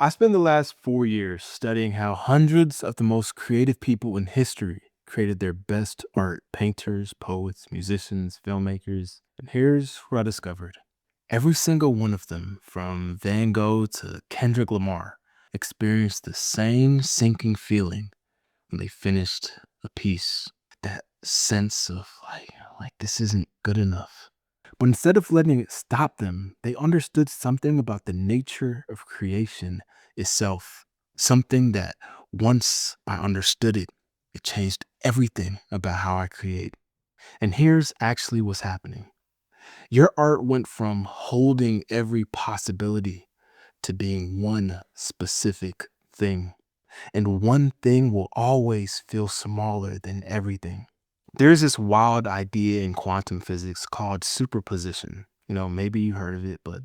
I spent the last 4 years studying how hundreds of the most creative people in history created their best art: painters, poets, musicians, filmmakers. And here's what I discovered: every single one of them, from Van Gogh to Kendrick Lamar, experienced the same sinking feeling when they finished a piece. That sense of like this isn't good enough. But instead of letting it stop them, they understood something about the nature of creation itself. Something that once I understood it, it changed everything about how I create. And here's actually what's happening. Your art went from holding every possibility to being one specific thing. And one thing will always feel smaller than everything. There's this wild idea in quantum physics called superposition. Maybe you heard of it, but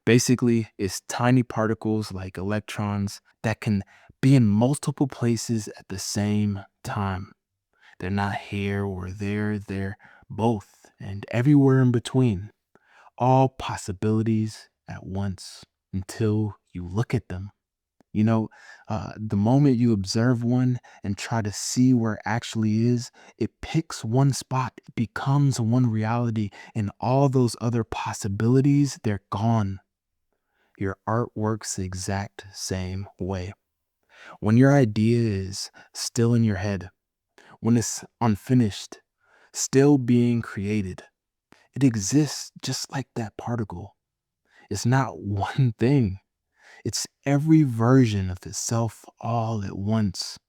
basically, it's tiny particles like electrons that can be in multiple places at the same time. They're not here or there, they're both and everywhere in between. All possibilities at once until you look at them. The moment you observe one and try to see where it actually is, it picks one spot, it becomes one reality, and all those other possibilities, they're gone. Your art works the exact same way. When your idea is still in your head, when it's unfinished, still being created, it exists just like that particle. It's not one thing. It's every version of itself all at once.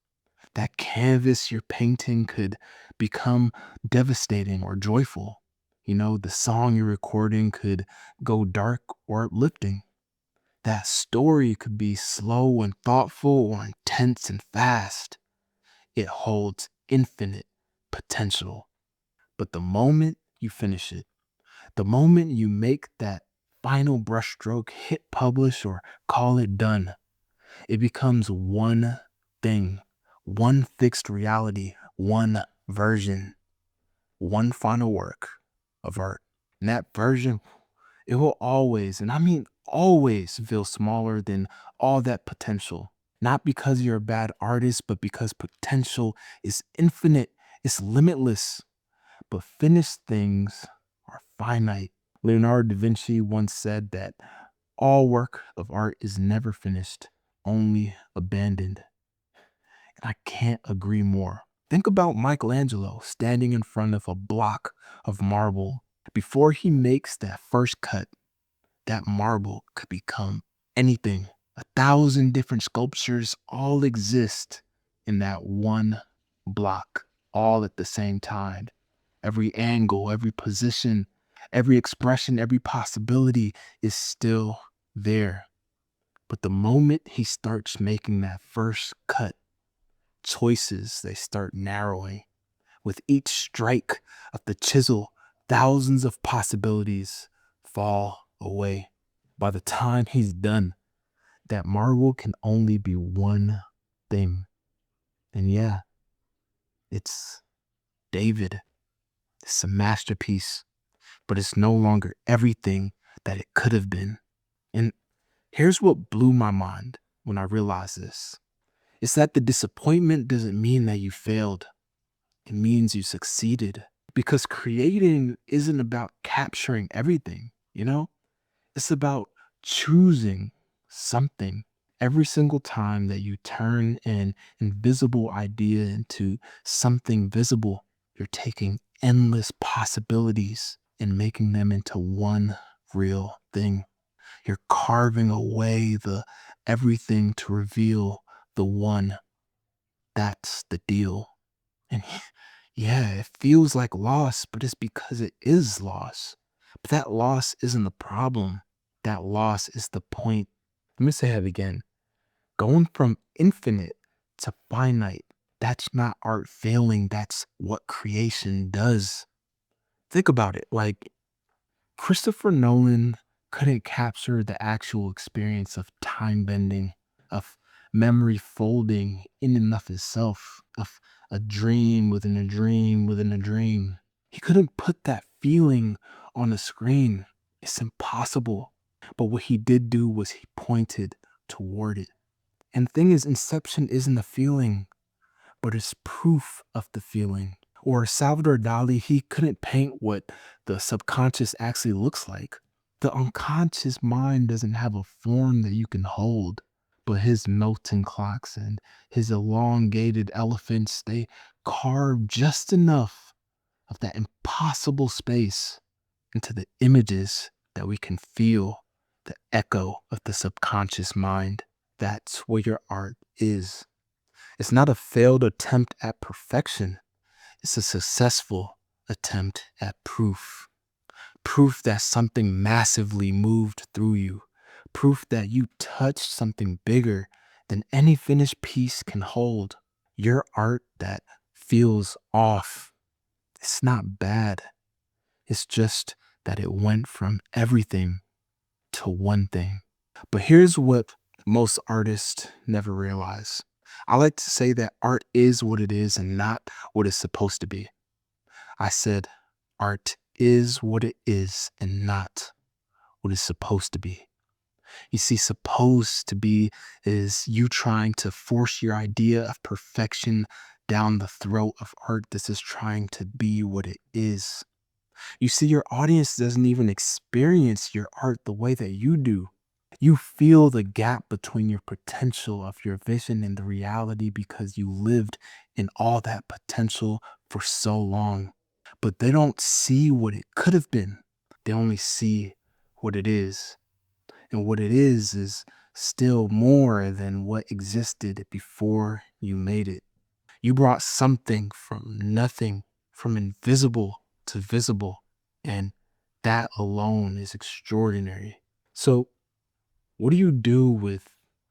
That canvas you're painting could become devastating or joyful. The song you're recording could go dark or uplifting. That story could be slow and thoughtful or intense and fast. It holds infinite potential. But the moment you finish it, the moment you make that final brushstroke, hit publish, or call it done, it becomes one thing, one fixed reality, one version, one final work of art. And that version, it will always, and I mean always, feel smaller than all that potential. Not because you're a bad artist, but because potential is infinite, it's limitless. But finished things are finite. Leonardo da Vinci once said that all work of art is never finished, only abandoned. And I can't agree more. Think about Michelangelo standing in front of a block of marble. Before he makes that first cut, that marble could become anything. 1,000 different sculptures all exist in that one block, all at the same time. Every angle, every position, every expression, every possibility is still there. But the moment he starts making that first cut, choices, they start narrowing. With each strike of the chisel, thousands of possibilities fall away. By the time he's done, that marble can only be one thing. And yeah, it's David. It's a masterpiece, but it's no longer everything that it could have been. And here's what blew my mind when I realized this. It's that the disappointment doesn't mean that you failed. It means you succeeded. Because creating isn't about capturing everything. It's about choosing something. Every single time that you turn an invisible idea into something visible, you're taking endless possibilities and making them into one real thing. You're carving away the everything to reveal the one. That's the deal. And yeah, it feels like loss, but it's because it is loss. But that loss isn't the problem. That loss is the point. Let me say that again. Going from infinite to finite, that's not art failing. That's what creation does. Think about it. Like, Christopher Nolan couldn't capture the actual experience of time bending, of memory folding in and of itself, of a dream within a dream within a dream. He couldn't put that feeling on a screen. It's impossible. But what he did do was he pointed toward it. And the thing is, inception isn't a feeling, but it's proof of the feeling. Or Salvador Dali, he couldn't paint what the subconscious actually looks like. The unconscious mind doesn't have a form that you can hold, but his melting clocks and his elongated elephants, they carve just enough of that impossible space into the images that we can feel, the echo of the subconscious mind. That's where your art is. It's not a failed attempt at perfection. It's a successful attempt at proof. Proof that something massively moved through you. Proof that you touched something bigger than any finished piece can hold. Your art that feels off. It's not bad. It's just that it went from everything to one thing. But here's what most artists never realize. I like to say that art is what it is and not what it's supposed to be. I said art is what it is and not what it's supposed to be. You see, supposed to be is you trying to force your idea of perfection down the throat of art that's just trying to be what it is. You see, your audience doesn't even experience your art the way that you do. You feel the gap between your potential of your vision and the reality because you lived in all that potential for so long. But they don't see what it could have been. They only see what it is. And what it is still more than what existed before you made it. You brought something from nothing, from invisible to visible. And that alone is extraordinary. So, what do you do with,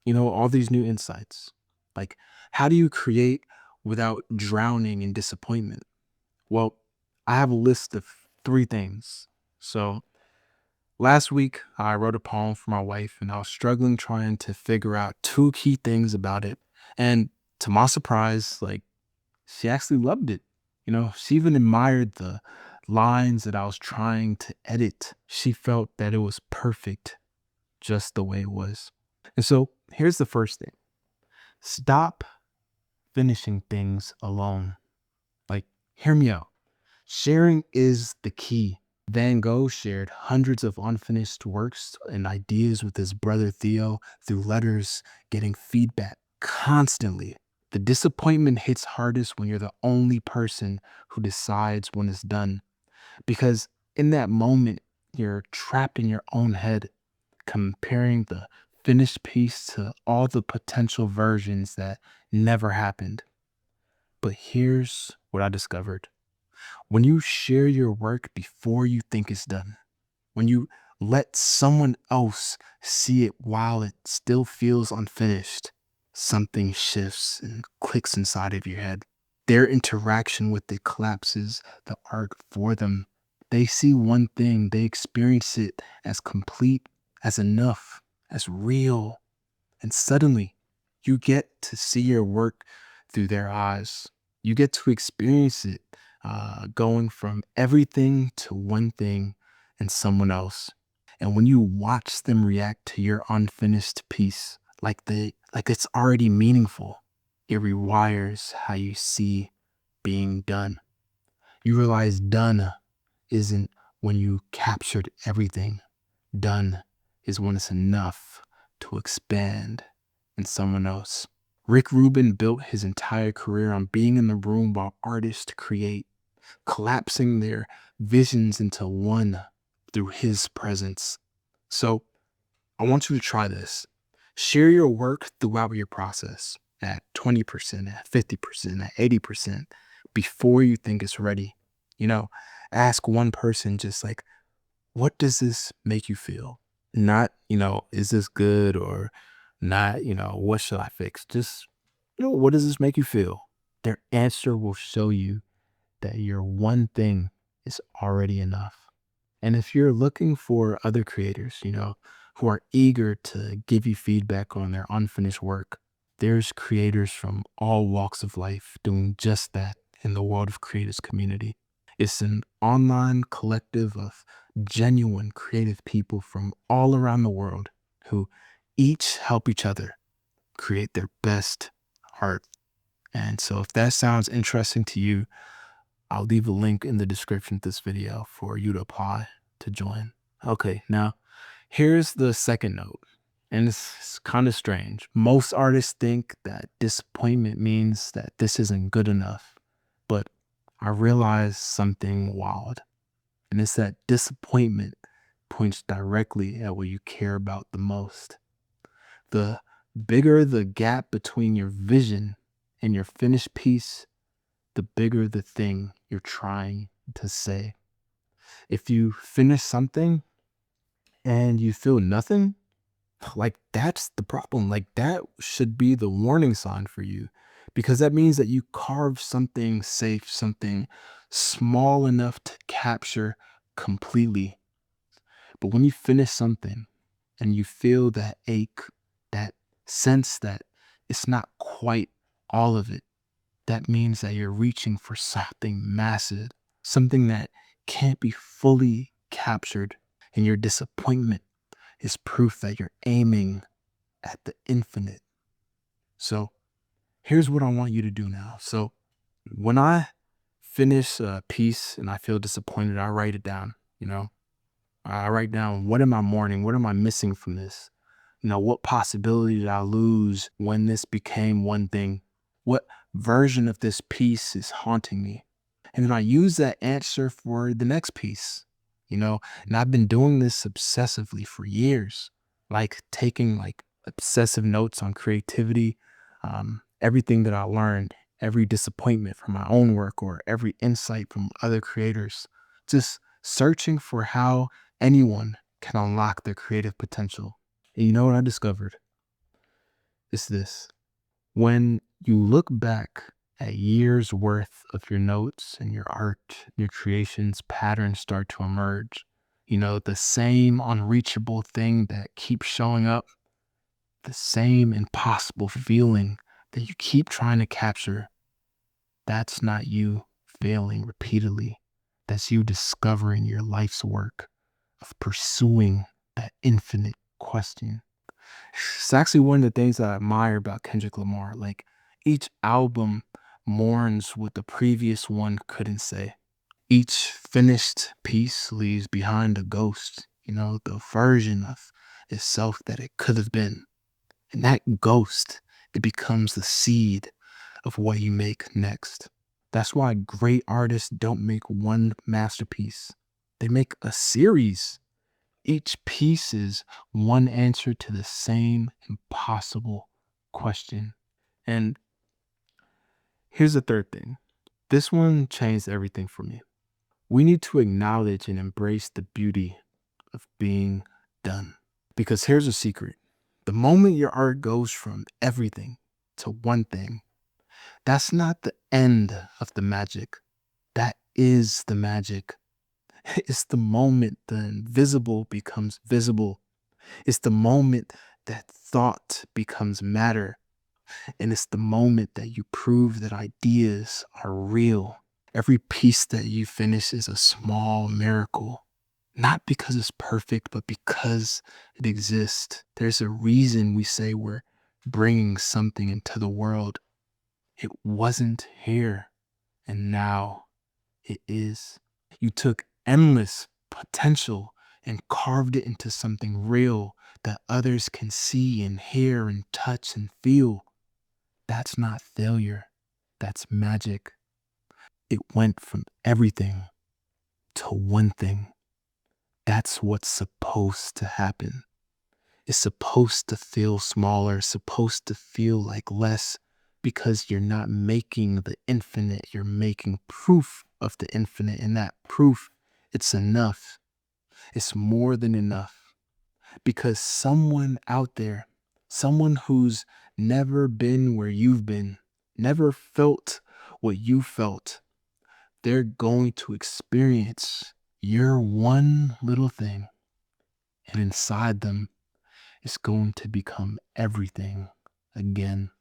all these new insights? Like, how do you create without drowning in disappointment? Well, I have a list of 3 things. So, last week, I wrote a poem for my wife, and I was struggling trying to figure out 2 key things about it. And to my surprise, she actually loved it. She even admired the lines that I was trying to edit. She felt that it was perfect just the way it was. And so here's the first thing: stop finishing things alone. Hear me out. Sharing is the key. Van Gogh shared hundreds of unfinished works and ideas with his brother Theo through letters, getting feedback constantly. The disappointment hits hardest when you're the only person who decides when it's done. Because in that moment, you're trapped in your own head, comparing the finished piece to all the potential versions that never happened. But here's what I discovered. When you share your work before you think it's done, when you let someone else see it while it still feels unfinished, something shifts and clicks inside of your head. Their interaction with it collapses the art for them. They see one thing, they experience it as complete, as enough, as real. And suddenly, you get to see your work through their eyes. You get to experience it going from everything to one thing and someone else. And when you watch them react to your unfinished piece, like it's already meaningful, it rewires how you see being done. You realize done isn't when you captured everything. Done is when it's enough to expand in someone else. Rick Rubin built his entire career on being in the room while artists create, collapsing their visions into one through his presence. So I want you to try this. Share your work throughout your process at 20%, at 50%, at 80% before you think it's ready. Ask one person just what does this make you feel? Not, is this good or not, what should I fix? Just, what does this make you feel? Their answer will show you that your one thing is already enough. And if you're looking for other creators, who are eager to give you feedback on their unfinished work, there's creators from all walks of life doing just that in the World of Creators community. It's an online collective of genuine creative people from all around the world who each help each other create their best art. And so if that sounds interesting to you, I'll leave a link in the description of this video for you to apply to join. Okay, now here's the second note. And it's kind of strange. Most artists think that disappointment means that this isn't good enough. But I realized something wild. And it's that disappointment points directly at what you care about the most. The bigger the gap between your vision and your finished piece, the bigger the thing you're trying to say. If you finish something and you feel nothing, like that's the problem. Like that should be the warning sign for you, because that means that you carved something safe, something small enough to capture completely. But when you finish something and you feel that ache, that sense that it's not quite all of it, that means that you're reaching for something massive, something that can't be fully captured. And your disappointment is proof that you're aiming at the infinite. So here's what I want you to do now. So when I finish a piece and I feel disappointed, I write it down, you know. I write down, what am I mourning? What am I missing from this? What possibility did I lose when this became one thing? What version of this piece is haunting me? And then I use that answer for the next piece, and I've been doing this obsessively for years, like taking like obsessive notes on creativity, everything that I learned, every disappointment from my own work or every insight from other creators, just searching for how anyone can unlock their creative potential. And you know what I discovered? It's this. When you look back at years worth of your notes and your art, your creations, patterns start to emerge. The same unreachable thing that keeps showing up, the same impossible feeling that you keep trying to capture. That's not you failing repeatedly. That's you discovering your life's work of pursuing that infinite question. It's actually one of the things I admire about Kendrick Lamar. Like, each album mourns what the previous one couldn't say. Each finished piece leaves behind a ghost, the version of itself that it could have been. And that ghost, it becomes the seed of what you make next. That's why great artists don't make one masterpiece. They make a series. Each piece is one answer to the same impossible question. And here's the third thing. This one changed everything for me. We need to acknowledge and embrace the beauty of being done. Because here's a secret. The moment your art goes from everything to one thing, that's not the end of the magic. That is the magic. It's the moment the invisible becomes visible. It's the moment that thought becomes matter. And it's the moment that you prove that ideas are real. Every piece that you finish is a small miracle. Not because it's perfect, but because it exists. There's a reason we say we're bringing something into the world. It wasn't here, and now it is. You took endless potential and carved it into something real that others can see and hear and touch and feel. That's not failure. That's magic. It went from everything to one thing. That's what's supposed to happen. It's supposed to feel smaller, supposed to feel like less, because you're not making the infinite, you're making proof of the infinite. And that proof, it's enough. It's more than enough. Because someone out there, someone who's never been where you've been, never felt what you felt, they're going to experience your one little thing. And inside them, it's going to become everything again.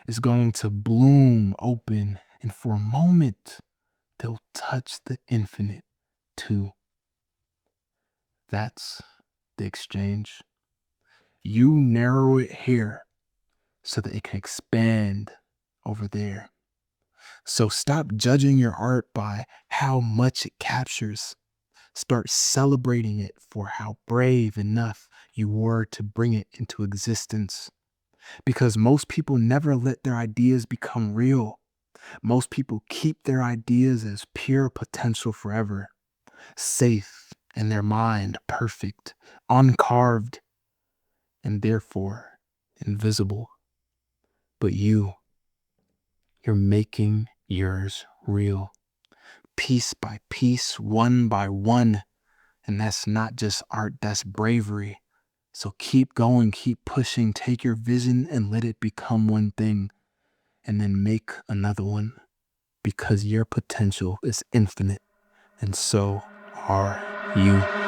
It's going to bloom open, and for a moment, they'll touch the infinite too. That's the exchange. You narrow it here so that it can expand over there. So stop judging your art by how much it captures. Start celebrating it for how brave enough you were to bring it into existence. Because most people never let their ideas become real. Most people keep their ideas as pure potential forever, safe in their mind, perfect, uncarved, and therefore invisible. But you're making yours real, piece by piece, one by one. And that's not just art, that's bravery. So keep going, keep pushing, take your vision and let it become one thing, and then make another one, because your potential is infinite, and so are you.